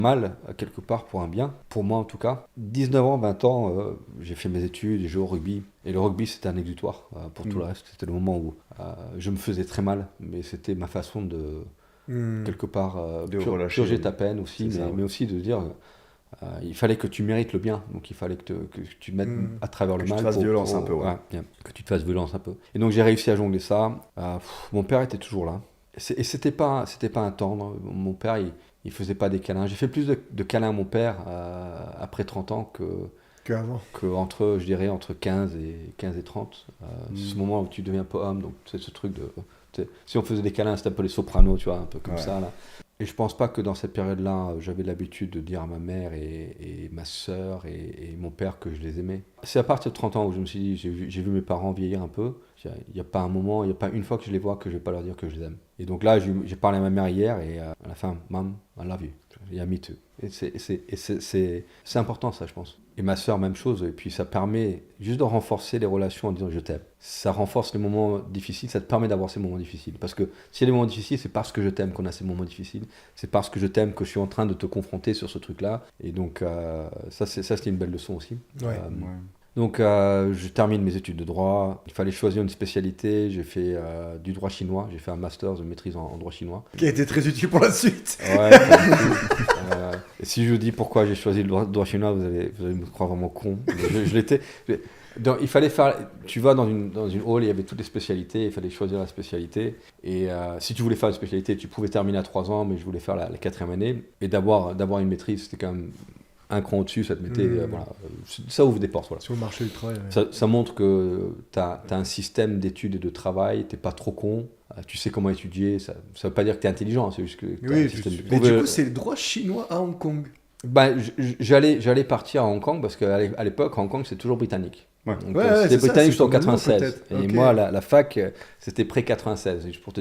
mal, quelque part, pour un bien, pour moi en tout cas. 19 ans, 20 ans, j'ai fait mes études, j'ai joué au rugby. Et le rugby, c'était un exutoire pour tout le reste. C'était le moment où je me faisais très mal, mais c'était ma façon de, quelque part, De relâcher. purger ta peine aussi, C'est ça, ouais. mais aussi de dire, il fallait que tu mérites le bien. Donc il fallait que tu te mettes à travers le Que tu te mal fasses violence un peu, ouais. ouais, bien, que tu te fasses violence un peu. Et donc j'ai réussi à jongler ça. Mon père était toujours là. Et c'était pas un tendre. Mon père, il faisait pas des câlins. J'ai fait plus de câlins à mon père après 30 ans Qu'avant. que entre, je dirais, entre 15 et 30. C'est ce moment où tu deviens un peu homme. Donc c'est ce truc de... Si on faisait des câlins, c'était un peu les sopranos, tu vois, un peu comme Ouais. ça, là. Et je pense pas que dans cette période-là, j'avais l'habitude de dire à ma mère et ma sœur et mon père que je les aimais. C'est à partir de 30 ans où je me suis dit, j'ai vu mes parents vieillir un peu. Il n'y a pas un moment, il n'y a pas une fois que je les vois que je vais pas leur dire que je les aime. Et donc là, j'ai parlé à ma mère hier et à la fin, Mom, I love you. Yeah, me too. Et c'est important ça, je pense. Et ma sœur, même chose. Et puis ça permet juste de renforcer les relations en disant je t'aime. Ça renforce les moments difficiles, ça te permet d'avoir ces moments difficiles. Parce que s'il y a des moments difficiles, c'est parce que je t'aime qu'on a ces moments difficiles. C'est parce que je t'aime que je suis en train de te confronter sur ce truc-là. Et donc ça, c'était une belle leçon aussi. Ouais. Euh, Ouais. donc je termine mes études de droit. Il fallait choisir une spécialité. J'ai fait du droit chinois. J'ai fait un master de maîtrise en droit chinois. Qui a été très utile pour la suite. Ouais, pas du tout. Et si je vous dis pourquoi j'ai choisi le droit chinois, vous allez me croire vraiment con. Mais je l'étais. Il fallait faire. Tu vas dans une hall, il y avait toutes les spécialités, il fallait choisir la spécialité. Et si tu voulais faire une spécialité, tu pouvais terminer à 3 ans, mais je voulais faire la 4e année. Et d'avoir une maîtrise, c'était quand même un cran au-dessus, ça te mettait. Voilà, ça ouvre des portes. Voilà. Sur le marché du travail. Ouais. Ça montre que tu as un système d'études et de travail, tu n'es pas trop con. Tu sais comment étudier, ça ne veut pas dire que tu es intelligent, c'est juste que tu as un système de... Mais du coup, c'est le droit chinois à Hong Kong. Ben, j'allais partir à Hong Kong parce qu'à l'époque, Hong Kong, c'est toujours britannique. Ouais. Donc, Ouais, c'était c'est ça, britannique c'est jusqu'en comme nous, 96. peut-être. Et Ok. moi, la fac, c'était pré-96. Pour te